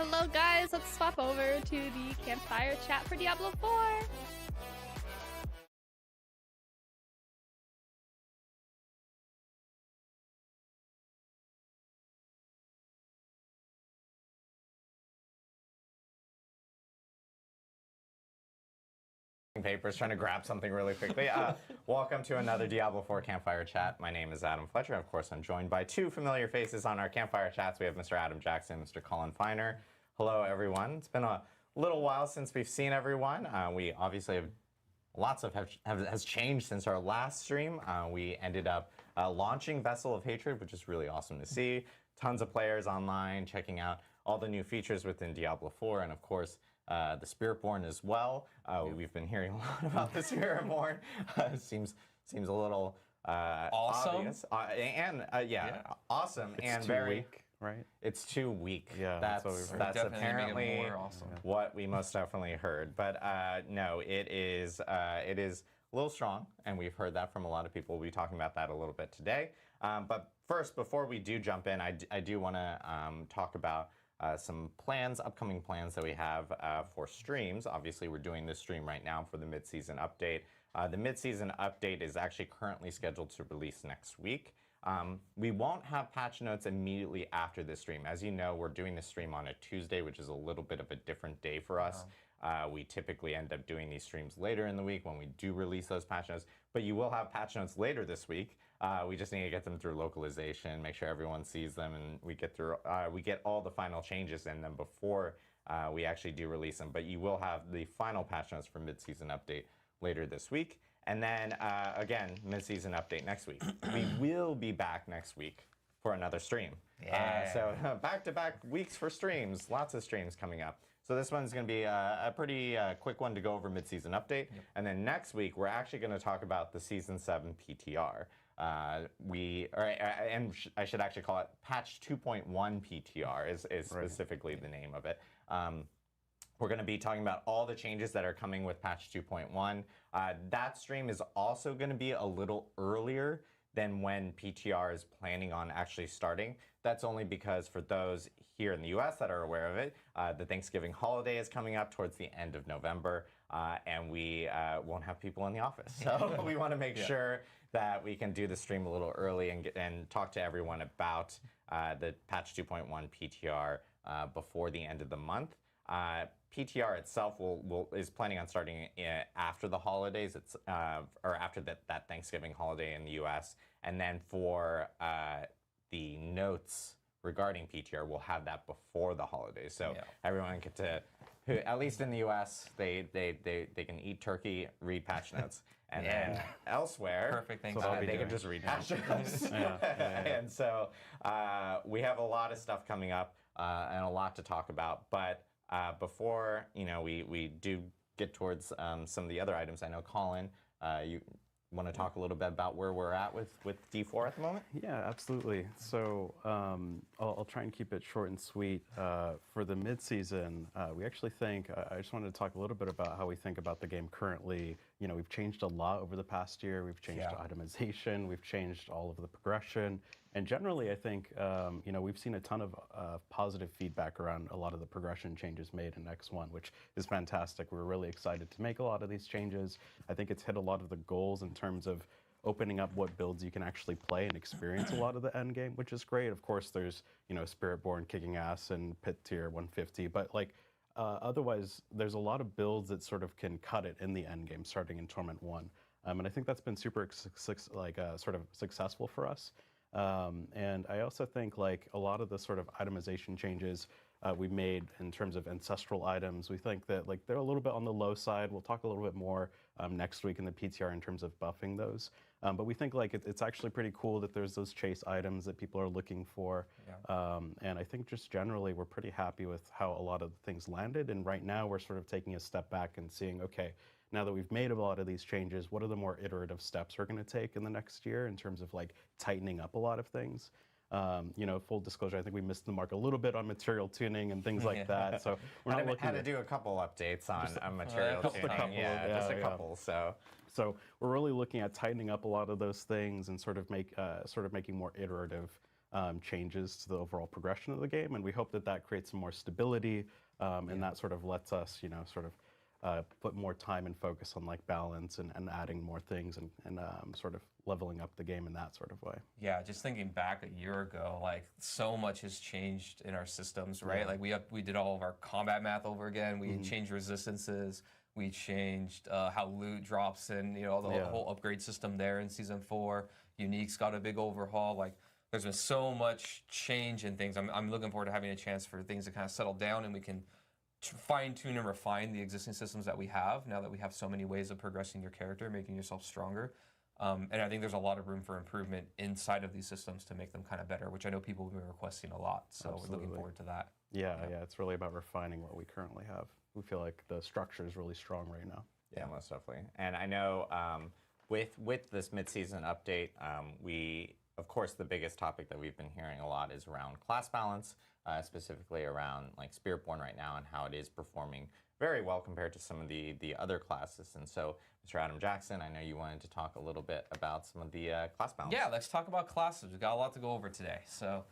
Hello guys, let's swap over to the Campfire chat for Diablo 4. Papers, trying to grab something really quickly. Welcome to another Diablo 4 Campfire chat. My name is Adam Fletcher. Of course, I'm joined by two familiar faces on our Campfire chats. We have Mr. Adam Jackson, Mr. Colin Feiner. Hello, everyone. It's been a little while since we've seen everyone. We obviously have lots of has changed since our last stream. We ended up launching Vessel of Hatred, which is really awesome to see. Tons of players online checking out all the new features within Diablo 4, and of course, the Spiritborn as well. We've been hearing a lot about the Spiritborn. Seems a little awesome. obvious. Awesome It's and too very weak, right? It's too weak. Yeah, that's what we've heard. that's Definitely make it apparently more awesome. what we most definitely heard. But no, it is a little strong, and we've heard that from a lot of people. We'll be talking about that a little bit today. But first, before we do jump in, I do want to talk about some plans, upcoming plans that we have for streams. Obviously, we're doing this stream right now for the mid-season update. The mid-season update is actually currently scheduled to release next week. We won't have patch notes immediately after this stream. As you know, we're doing this stream on a Tuesday, which is a little bit of a different day for us. We typically end up doing these streams later in the week when we do release those patch notes. But you will have patch notes later this week. We just need to get them through localization, make sure everyone sees them, and we get through. We get all the final changes in them before we actually do release them. But you will have the final patch notes for mid-season update later this week. And then, again, mid-season update next week. We will be back next week for another stream. Yeah. So back-to-back weeks for streams. Lots of streams coming up. So this one's going to be a pretty quick one to go over mid-season update. Yep. And then next week, we're actually going to talk about the Season 7 PTR. I should actually call it Patch 2.1 PTR is specifically the name of it. We're going to be talking about all the changes that are coming with Patch 2.1. That stream is also going to be a little earlier than when PTR is planning on actually starting. That's only because for those here in the US that are aware of it, the Thanksgiving holiday is coming up towards the end of November, and we won't have people in the office. So we want to make sure that we can do the stream a little early and talk to everyone about the Patch 2.1 PTR before the end of the month. PTR itself is planning on starting after the holidays. It's or after that Thanksgiving holiday in the U.S. And then for the notes regarding PTR, we'll have that before the holidays. So everyone get to, at least in the U.S., they can eat turkey, read patch notes, and then elsewhere, perfect thing. They can just read patch notes. And so we have a lot of stuff coming up and a lot to talk about, but. Before we do get towards some of the other items, I know Colin, you want to talk a little bit about where we're at with D4 at the moment? Yeah, absolutely. So I'll try and keep it short and sweet. For the mid-season, we actually think, I just wanted to talk a little bit about how we think about the game currently. We've changed a lot over the past year. We've changed itemization. We've changed all of the progression. And generally, I think, we've seen a ton of positive feedback around a lot of the progression changes made in X1, which is fantastic. We're really excited to make a lot of these changes. I think it's hit a lot of the goals in terms of opening up what builds you can actually play and experience a lot of the end game, which is great. Of course, there's, Spiritborn kicking ass and Pit Tier 150, but otherwise, there's a lot of builds that sort of can cut it in the end game, starting in Torment 1. And I think that's been super sort of successful for us. And I also think a lot of the sort of itemization changes we made in terms of ancestral items, we think that they're a little bit on the low side. We'll talk a little bit more next week in the PTR in terms of buffing those. But we think it's actually pretty cool that there's those chase items that people are looking for. And I think just generally we're pretty happy with how a lot of things landed. And right now we're sort of taking a step back and seeing, okay, now that we've made a lot of these changes, what are the more iterative steps we're going to take in the next year in terms of tightening up a lot of things? Full disclosure, I think we missed the mark a little bit on material tuning and things like that. So we're not looking had to do a couple updates on material tuning. Just a couple. So we're really looking at tightening up a lot of those things and sort of making more iterative changes to the overall progression of the game, and we hope that that creates some more stability, and that sort of lets us, sort of put more time and focus on like balance and adding more things and sort of leveling up the game in that sort of way. Yeah, just thinking back a year ago, like so much has changed in our systems, right? Like we did all of our combat math over again. We changed resistances. We changed how loot drops and the whole upgrade system there in Season 4. Unique's got a big overhaul. Like there's been so much change in things. I'm looking forward to having a chance for things to kind of settle down and we can fine-tune and refine the existing systems that we have now that we have so many ways of progressing your character, making yourself stronger. And I think there's a lot of room for improvement inside of these systems to make them kind of better, which I know people have been requesting a lot. So we're looking forward to that. Yeah, it's really about refining what we currently have. We feel like the structure is really strong right now. Yeah, most definitely. And I know with this mid-season update, of course, the biggest topic that we've been hearing a lot is around class balance, specifically around like Spiritborn right now and how it is performing very well compared to some of the other classes. And so, Mr. Adam Jackson, I know you wanted to talk a little bit about some of the class balance. Yeah, let's talk about classes. We've got a lot to go over today. So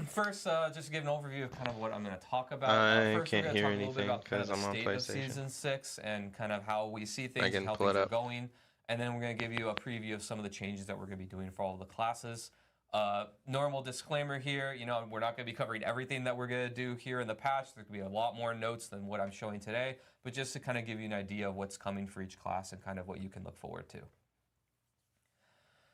first, just to give an overview of kind of what I'm going to talk about. First, we're going to talk a little bit about kind of the state of Season 6 and kind of how we see things and how things are going. And then we're going to give you a preview of some of the changes that we're going to be doing for all of the classes. Normal disclaimer here, we're not going to be covering everything that we're going to do here in the patch. There's going to be a lot more notes than what I'm showing today, but just to kind of give you an idea of what's coming for each class and kind of what you can look forward to.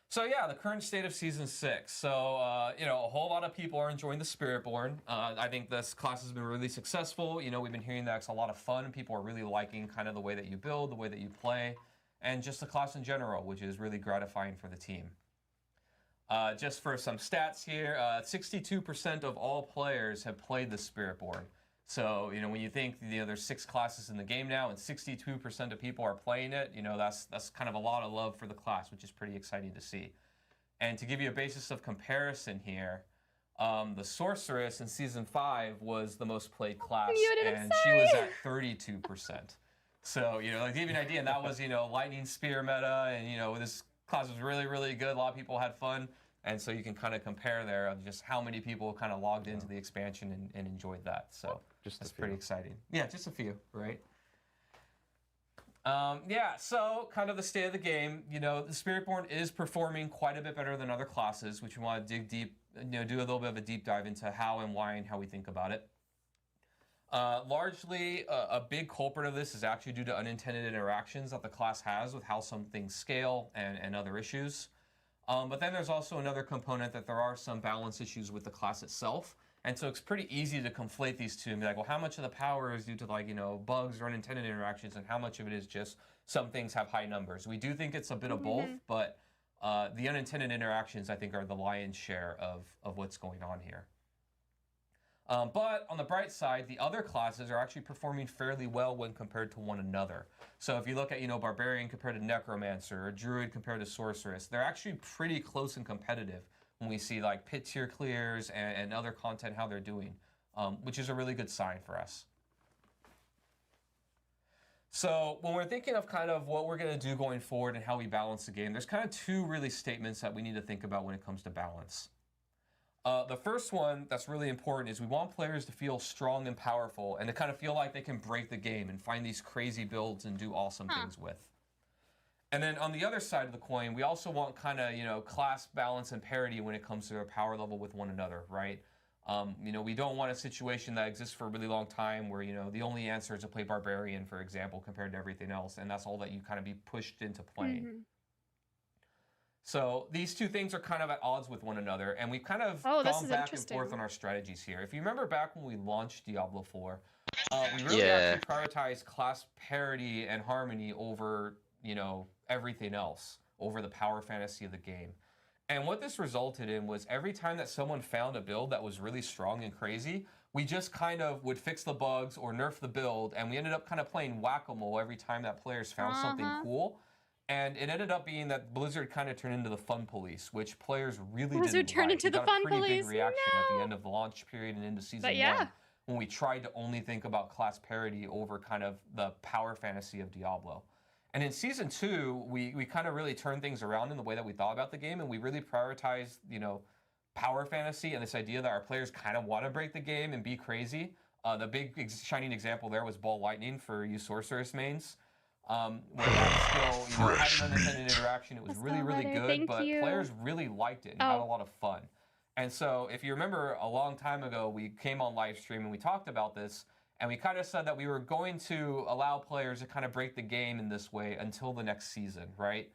So yeah, the current state of Season 6. So, a whole lot of people are enjoying the Spiritborn. I think this class has been really successful. We've been hearing that it's a lot of fun. People are really liking kind of the way that you build, the way that you play, and just the class in general, which is really gratifying for the team. Just for some stats here, 62% of all players have played the Spiritborn. So, when you think, there's 6 classes in the game now and 62% of people are playing it, that's kind of a lot of love for the class, which is pretty exciting to see. And to give you a basis of comparison here, the Sorceress in Season 5 was the most played class, and she was at 32%. So, to give you an idea, and that was, Lightning Spear meta, and, this class was really, really good. A lot of people had fun. And so you can kind of compare there of just how many people kind of logged into the expansion and enjoyed that. So that's pretty exciting. Yeah, just a few, right? So kind of the state of the game. The Spiritborn is performing quite a bit better than other classes, which we want to dig deep, do a little bit of a deep dive into how and why and how we think about it. Largely, a big culprit of this is actually due to unintended interactions that the class has with how some things scale and other issues. But then there's also another component that there are some balance issues with the class itself. And so it's pretty easy to conflate these two and be like, well, how much of the power is due to bugs or unintended interactions and how much of it is just some things have high numbers? We do think it's a bit of both, but the unintended interactions, I think, are the lion's share of what's going on here. But on the bright side, the other classes are actually performing fairly well when compared to one another. So if you look at, Barbarian compared to Necromancer, or Druid compared to Sorceress, they're actually pretty close and competitive when we see like pit tier clears and other content, how they're doing, which is a really good sign for us. So when we're thinking of kind of what we're going to do going forward and how we balance the game, there's kind of 2 really statements that we need to think about when it comes to balance. The first one that's really important is we want players to feel strong and powerful and to kind of feel like they can break the game and find these crazy builds and do awesome things with. And then on the other side of the coin, we also want kind of, class balance and parity when it comes to their power level with one another, right? We don't want a situation that exists for a really long time where, the only answer is to play Barbarian, for example, compared to everything else, and that's all that you kind of be pushed into playing. So these 2 things are kind of at odds with one another, and we've kind of gone back and forth on our strategies here. If you remember back when we launched Diablo IV, we really actually prioritized class parity and harmony over, everything else, over the power fantasy of the game. And what this resulted in was every time that someone found a build that was really strong and crazy, we just kind of would fix the bugs or nerf the build, and we ended up kind of playing whack-a-mole every time that players found something cool. And it ended up being that Blizzard kind of turned into the fun police, which players really didn't like. Blizzard turned into the fun police. We got a pretty big reaction at the end of the launch period and into Season 1 when we tried to only think about class parity over kind of the power fantasy of Diablo. And in Season 2, we kind of really turned things around in the way that we thought about the game, and we really prioritized, power fantasy and this idea that our players kind of want to break the game and be crazy. The big shining example there was Ball Lightning for you Sorceress mains. Where that skill, had an unintended interaction. It was really, really good, but players really liked it and had a lot of fun. And so if you remember a long time ago, we came on live stream and we talked about this, and we kind of said that we were going to allow players to kind of break the game in this way until the next season, right?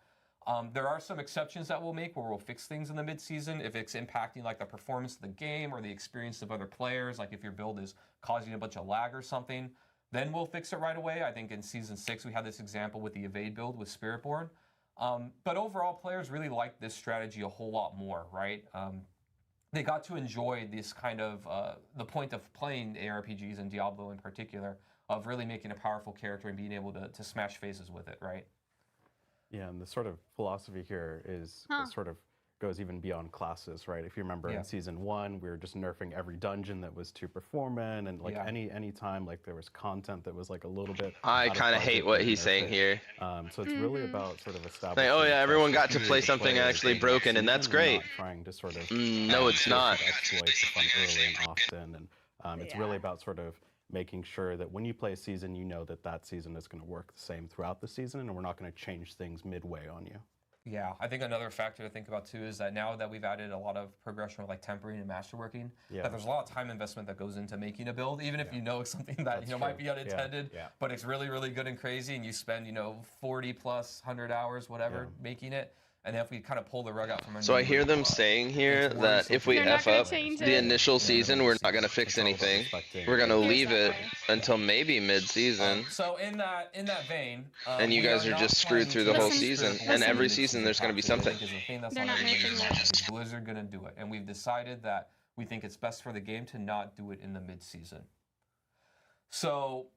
There are some exceptions that we'll make where we'll fix things in the mid-season if it's impacting like the performance of the game or the experience of other players, like if your build is causing a bunch of lag or something. Then we'll fix it right away. I think in Season 6 we had this example with the Evade build with Spiritborn. But overall, players really liked this strategy a whole lot more, right? They got to enjoy this kind of, the point of playing ARPGs and Diablo in particular, of really making a powerful character and being able to smash faces with it, right? Yeah, and the sort of philosophy here is sort of goes even beyond classes, right? If you remember in Season 1, we were just nerfing every dungeon that was too performant, and like any time like there was content that was like a little bit. I kind of hate what he's saying here. So it's really about sort of establishing. Like, oh yeah, everyone got to play something actually broken, and that's great. Trying to sort of no, it's not. Exploit the fun early and often, and it's really about sort of making sure that when you play a season, you know that that season is going to work the same throughout the season, and we're not going to change things midway on you. Yeah, I think another factor to think about too is that now that we've added a lot of progression with like tempering and masterworking, that there's a lot of time investment that goes into making a build, even if you know something that might be unintended, but it's really, really good and crazy, and you spend 40 plus 100 hours, whatever, making it. And if we kind of pull the rug out from under. So I hear them saying here that if we F up the initial season, we're not going to fix anything. We're going to leave it until maybe mid-season. So in that vein, and you guys are just screwed through the whole season. And every season there's going to be something. They're not making it. Blizzard going to do it, and we've decided that we think it's best for the game to not do it in the mid-season. So.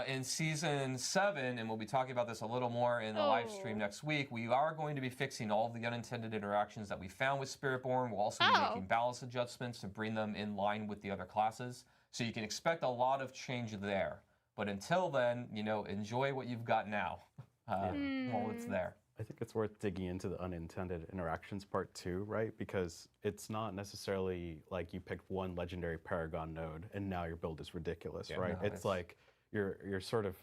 In Season 7, and we'll be talking about this a little more in the live stream next week, we are going to be fixing all of the unintended interactions that we found with Spiritborn. We'll also be making balance adjustments to bring them in line with the other classes. So you can expect a lot of change there. But until then, enjoy what you've got now while it's there. I think it's worth digging into the unintended interactions part too, right? Because it's not necessarily like you picked one legendary Paragon node and now your build is ridiculous, right? No, it's like you're sort of,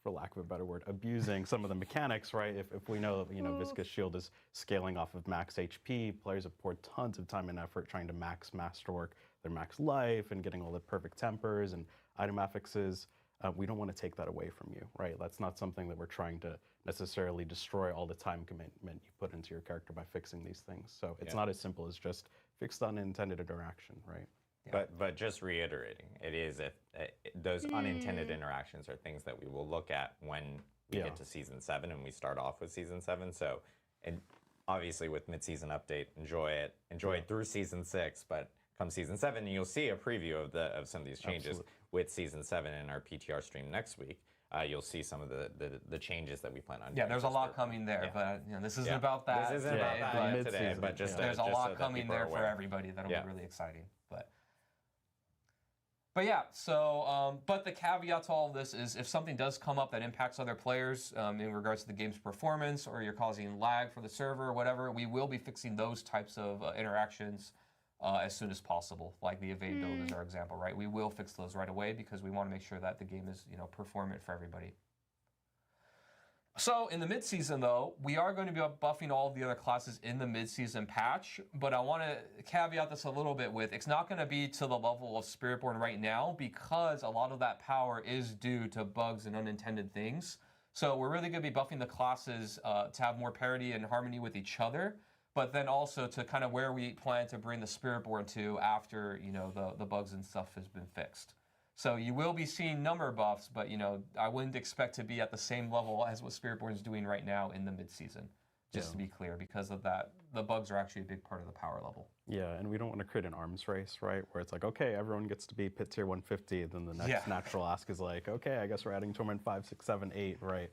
for lack of a better word, abusing some of the mechanics, right? If we know that, Viscous Shield is scaling off of max HP, players have poured tons of time and effort trying to max Masterwork, their max life, and getting all the perfect tempers and item affixes. We don't want to take that away from you, right? That's not something that we're trying to necessarily destroy all the time commitment you put into your character by fixing these things. So it's not as simple as just fix the unintended interaction, right? But just reiterating, it is those unintended interactions are things that we will look at when we get to Season 7 and we start off with Season 7. So, and obviously with mid-season update, enjoy it through Season 6. But come Season 7, you'll see a preview of some of these changes with Season 7 in our PTR stream next week. You'll see some of the changes that we plan on doing. Yeah, there's a lot coming there, but this isn't about that. This isn't about that today, but just there's just a lot so coming there for everybody that'll be really exciting. But yeah, so, but the caveat to all of this is if something does come up that impacts other players in regards to the game's performance, or you're causing lag for the server or whatever, we will be fixing those types of interactions as soon as possible. Like the evade build is our example, right? We will fix those right away because we want to make sure that the game is, performant for everybody. So in the mid-season, though, we are going to be buffing all of the other classes in the mid-season patch, but I want to caveat this a little bit with it's not going to be to the level of Spiritborn right now because a lot of that power is due to bugs and unintended things. So we're really going to be buffing the classes to have more parity and harmony with each other, but then also to kind of where we plan to bring the Spiritborn to after, the bugs and stuff has been fixed. So you will be seeing number buffs, but I wouldn't expect to be at the same level as what Spiritborn is doing right now in the mid-season, just to be clear, because of that. The bugs are actually a big part of the power level. Yeah, and we don't want to create an arms race, right? Where it's like, okay, everyone gets to be pit tier 150, then the next natural ask is like, okay, I guess we're adding Torment 5, 6, 7, 8, right?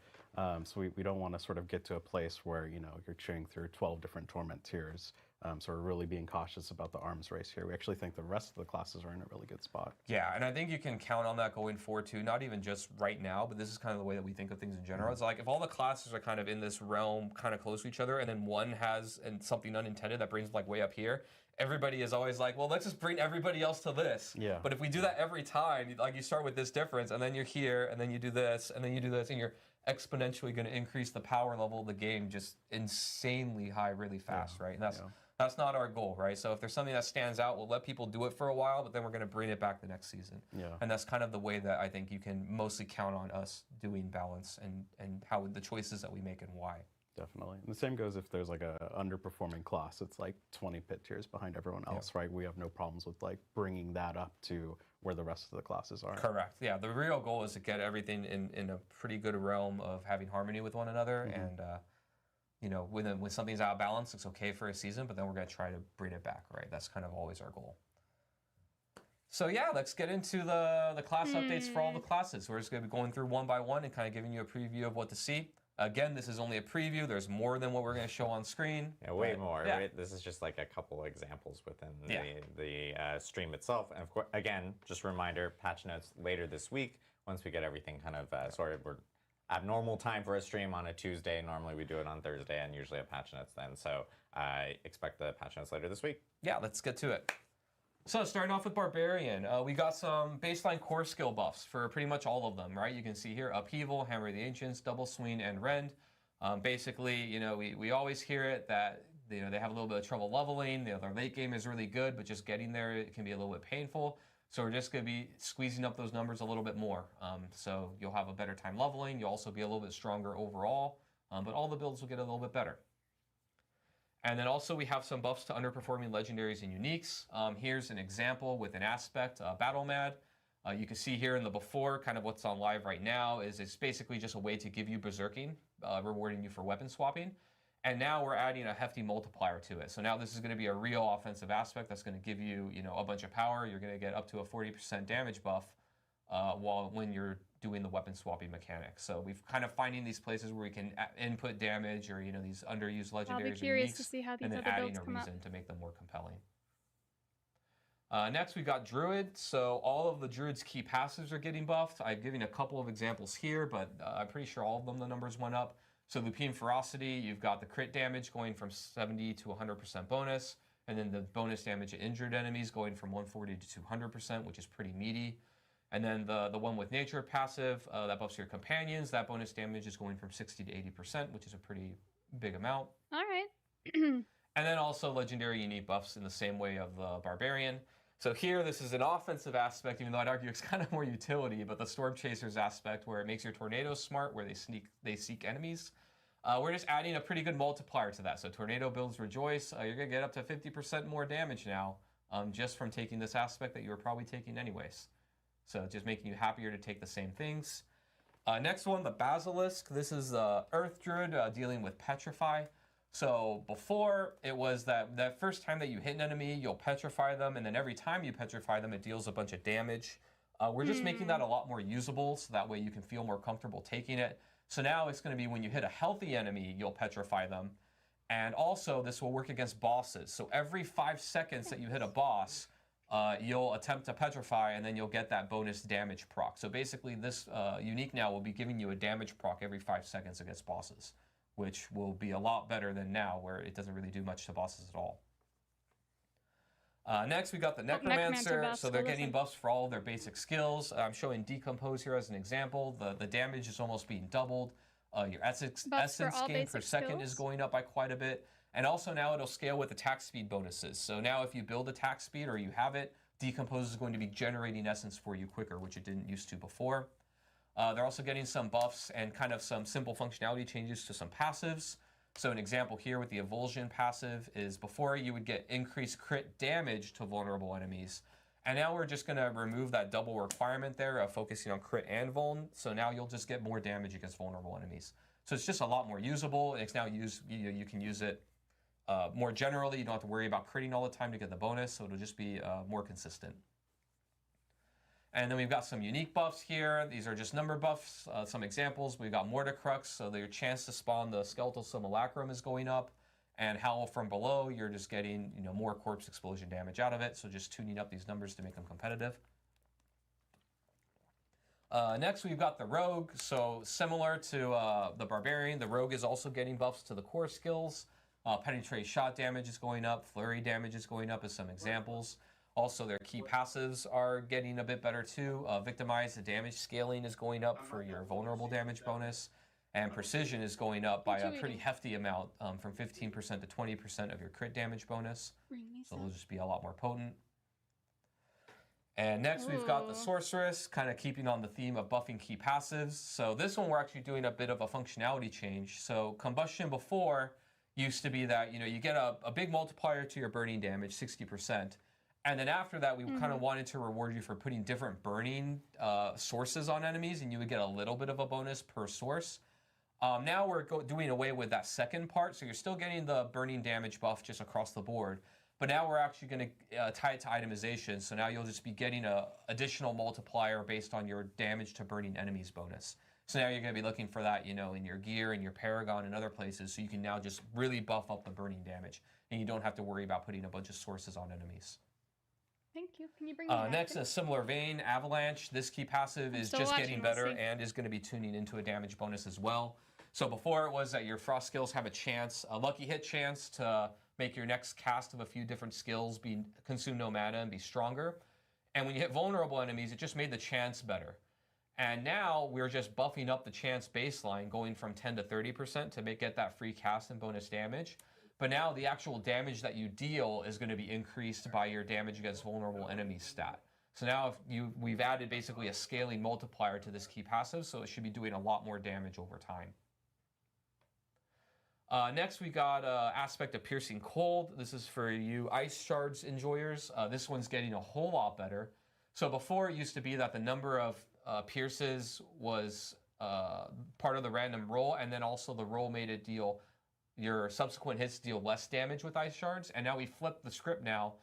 So we don't want to sort of get to a place where, you're chewing through 12 different Torment tiers So we're really being cautious about the arms race here. We actually think the rest of the classes are in a really good spot. Yeah, and I think you can count on that going forward too, not even just right now, but this is kind of the way that we think of things in general. It's like if all the classes are kind of in this realm kind of close to each other, and then one has something unintended that brings like way up here, everybody is always like, well, let's just bring everybody else to this. Yeah. But if we do that every time, like you start with this difference, and then you're here, and then you do this, and then you do this, and you're exponentially going to increase the power level of the game just insanely high really fast, right? And that's not our goal, right? So if there's something that stands out, we'll let people do it for a while, but then we're going to bring it back the next season. Yeah. And that's kind of the way that I think you can mostly count on us doing balance and how the choices that we make and why. Definitely. And the same goes if there's like a underperforming class. It's like 20 pit tiers behind everyone else, right? We have no problems with like bringing that up to where the rest of the classes are. Correct. Yeah. The real goal is to get everything in a pretty good realm of having harmony with one another. And, you know, when something's out of balance, it's okay for a season, but then we're going to try to bring it back, right? That's kind of always our goal. So yeah, let's get into the class updates for all the classes. We're just going to be going through one by one and kind of giving you a preview of what to see. Again, this is only a preview. There's more than what we're going to show on screen. Yeah, way more. Yeah. This is just like a couple examples within the stream itself. And of course, again, just a reminder, patch notes later this week. Once we get everything kind of sorted, we're abnormal time for a stream on a Tuesday. Normally we do it on Thursday and usually a patch notes then. So I expect the patch notes later this week. Yeah, let's get to it. So starting off with Barbarian, we got some baseline core skill buffs for pretty much all of them, right? You can see here Upheaval, Hammer of the Ancients, Double Swing, and Rend. Basically, you know, we always hear it that they have a little bit of trouble leveling. Their late game is really good, but just getting there it can be a little bit painful. So we're just going to be squeezing up those numbers a little bit more. So you'll have a better time leveling. You'll also be a little bit stronger overall, but all the builds will get a little bit better. And then also we have some buffs to underperforming legendaries and uniques. Here's an example with an aspect, Battle Mad. You can see here in the before, kind of what's on live right now is it's basically just a way to give you berserking, rewarding you for weapon swapping. And now we're adding a hefty multiplier to it. So now this is going to be a real offensive aspect that's going to give you, a bunch of power. You're going to get up to a 40% damage buff when you're doing the weapon swapping mechanic. So we've kind of finding these places where we can input damage or these underused legendaries. I'll be curious to see how these other builds come up. And then adding a reason to make them more compelling. Next we got Druid. So all of the Druid's key passives are getting buffed. I've given a couple of examples here, but I'm pretty sure all of them the numbers went up. So Lupine Ferocity, you've got the crit damage going from 70 to 100% bonus, and then the bonus damage to injured enemies going from 140 to 200%, which is pretty meaty. And then the one with Nature passive, that buffs your companions. That bonus damage is going from 60 to 80%, which is a pretty big amount. All right. And then also legendary unique buffs in the same way of the Barbarian. So here, this is an offensive aspect, even though I'd argue it's kind of more utility, but the Storm Chasers aspect where it makes your tornadoes smart, where they seek enemies. We're just adding a pretty good multiplier to that. So Tornado builds Rejoice. You're going to get up to 50% more damage now just from taking this aspect that you were probably taking anyways. So just making you happier to take the same things. Next one, the Basilisk. This is the Earth Druid dealing with Petrify. So before, it was that first time that you hit an enemy, you'll petrify them, and then every time you petrify them, it deals a bunch of damage. We're just making that a lot more usable, so that way you can feel more comfortable taking it. So now it's going to be when you hit a healthy enemy, you'll petrify them. And also, this will work against bosses. So every 5 seconds that you hit a boss, you'll attempt to petrify, and then you'll get that bonus damage proc. So basically, this unique now will be giving you a damage proc every 5 seconds against bosses, which will be a lot better than now, where it doesn't really do much to bosses at all. Next, we got the Necromancer. So they're getting buffs for all of their basic skills. I'm showing Decompose here as an example. The damage is almost being doubled. Your essence gain per second is going up by quite a bit. And also now it'll scale with attack speed bonuses. So now if you build attack speed or you have it, Decompose is going to be generating essence for you quicker, which it didn't used to before. They're also getting some buffs and kind of some simple functionality changes to some passives. So an example here with the Evulsion passive is before you would get increased crit damage to vulnerable enemies. And now we're just going to remove that double requirement there of focusing on crit and vuln. So now you'll just get more damage against vulnerable enemies. So it's just a lot more usable. It's now you can use it more generally. You don't have to worry about critting all the time to get the bonus. So it'll just be more consistent. And then we've got some unique buffs here. These are just number buffs, some examples. We've got Mortar Crux, so your chance to spawn the Skeletal Simulacrum is going up. And Howl from below, you're just getting, you know, more corpse explosion damage out of it. So just tuning up these numbers to make them competitive. Next, we've got the Rogue. So similar to the Barbarian, the Rogue is also getting buffs to the core skills. Penetrate shot damage is going up. Flurry damage is going up as some examples. Also, their key passives are getting a bit better too. Victimize, the damage scaling is going up for your vulnerable damage bonus. And precision is going up by a pretty hefty amount, from 15% to 20% of your crit damage bonus. So it'll just be a lot more potent. And next we've got the Sorceress, kind of keeping on the theme of buffing key passives. So this one we're actually doing a bit of a functionality change. So Combustion before used to be that, you know, you get a big multiplier to your burning damage, 60%. And then after that, we kind of wanted to reward you for putting different burning sources on enemies, and you would get a little bit of a bonus per source. Now we're doing away with that second part, so you're still getting the burning damage buff just across the board. But now we're actually going to tie it to itemization, so now you'll just be getting an additional multiplier based on your damage to burning enemies bonus. So now you're going to be looking for that, you know, in your gear, in your Paragon, and other places, so you can now just really buff up the burning damage, and you don't have to worry about putting a bunch of sources on enemies. Thank you. Can you bring me next, in a similar vein, Avalanche. This key passive is just getting better and is going to be tuning into a damage bonus as well. So before it was that your frost skills have a chance, a lucky hit chance to make your next cast of a few different skills consume no mana and be stronger. And when you hit vulnerable enemies, it just made the chance better. And now we're just buffing up the chance baseline, going from 10 to 30% to get that free cast and bonus damage. But now the actual damage that you deal is going to be increased by your damage against vulnerable enemies stat. So now we've added basically a scaling multiplier to this key passive, so it should be doing a lot more damage over time. Next, we got Aspect of Piercing Cold. This is for you Ice Shards enjoyers. This one's getting a whole lot better. So before it used to be that the number of pierces was part of the random roll, and then also the roll made it deal, your subsequent hits deal less damage with Ice Shards. And now we flipped the script now,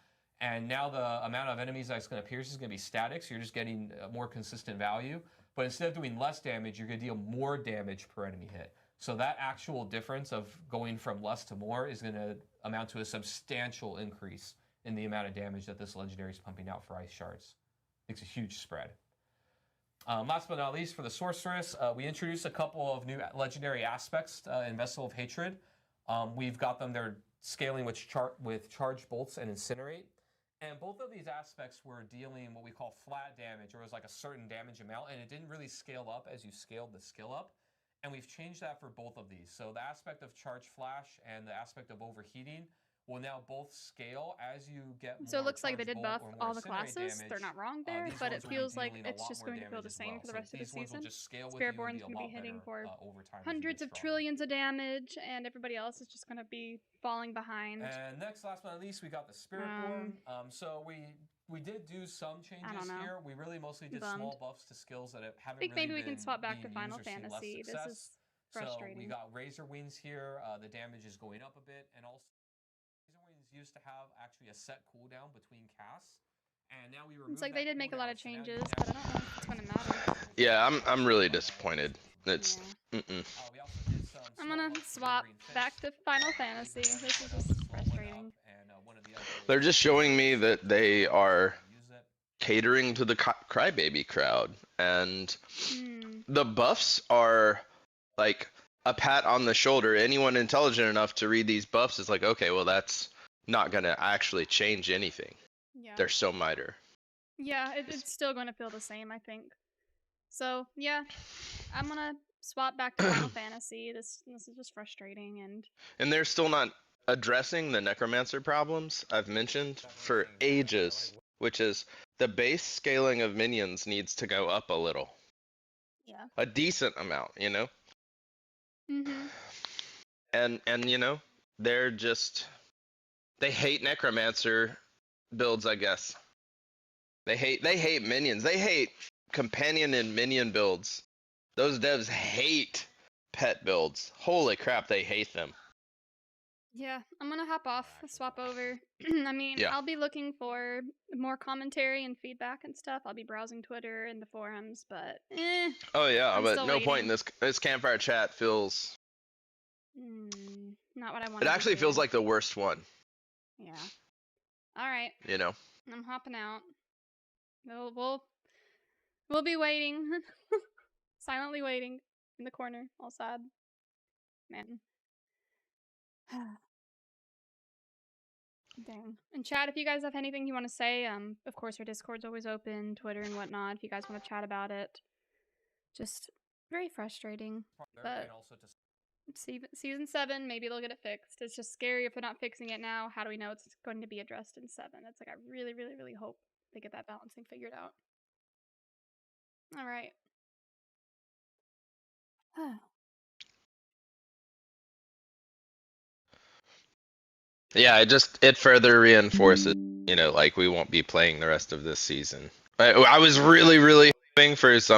and now the amount of enemies that's going to pierce is going to be static, so you're just getting more consistent value. But instead of doing less damage, you're going to deal more damage per enemy hit. So that actual difference of going from less to more is going to amount to a substantial increase in the amount of damage that this legendary is pumping out for Ice Shards. Makes a huge spread. Last but not least, for the Sorceress, we introduced a couple of new legendary aspects in Vessel of Hatred. We've got them, they're scaling with Charge Bolts and Incinerate. And both of these aspects were dealing what we call flat damage, or it was like a certain damage amount, and it didn't really scale up as you scaled the skill up. And we've changed that for both of these. So the aspect of Charge Flash and the aspect of Overheating will now both scale as you get more. So it looks like they did buff all the Incinerate classes. Damage. They're not wrong there, but it feels like it's just going to feel the same for the rest of the season. Spiritborn's going to be hitting for hundreds of trillions of damage, and everybody else is just going to be falling behind. And next, last but not least, we got the Spiritborn. So we did do some changes here. We really mostly did small buffs to skills that haven't really maybe we can swap back to Final Fantasy. This is frustrating. So we got Razor Wings here. The damage is going up a bit, and also Razor Wings used to have actually a set cooldown between casts, and now we removed. It's like they did make a lot of changes, but I don't know if it's going to matter. Yeah, I'm really disappointed. It's we also did some I'm gonna swap back to Final Fantasy. This is just frustrating. They're just showing me that they are catering to the crybaby crowd, and the buffs are like a pat on the shoulder. Anyone intelligent enough to read these buffs is like, okay, well, that's not gonna actually change anything. Yeah. They're so minor. Yeah, it's still going to feel the same, I think. So yeah, I'm gonna swap back to Final Fantasy. This is just frustrating, and they're still not addressing the necromancer problems I've mentioned for ages, which is the base scaling of minions needs to go up a little. Yeah. A decent amount, you know? Mm-hmm. And you know, they hate necromancer builds, I guess. They hate minions. They hate companion and minion builds. Those devs hate pet builds. Holy crap, they hate them. Yeah, I'm gonna hop off, swap over. I mean, I'll be looking for more commentary and feedback and stuff. I'll be browsing Twitter and the forums, but Oh yeah, I'm but still no waiting. point in this campfire chat feels Not what I want. It actually feels like the worst one. Yeah. All right. You know. I'm hopping out. We'll be waiting, silently waiting in the corner, all sad. Man. Dang. And chat, if you guys have anything you want to say, of course our Discord's always open, Twitter and whatnot. If you guys want to chat about it, just very frustrating. But season 7, maybe they'll get it fixed. It's just scary if they're not fixing it now. How do we know it's going to be addressed in 7? It's like I really, really, really hope they get that balancing figured out. All right. Yeah, it further reinforces, you know, like we won't be playing the rest of this season. I was really, really hoping for some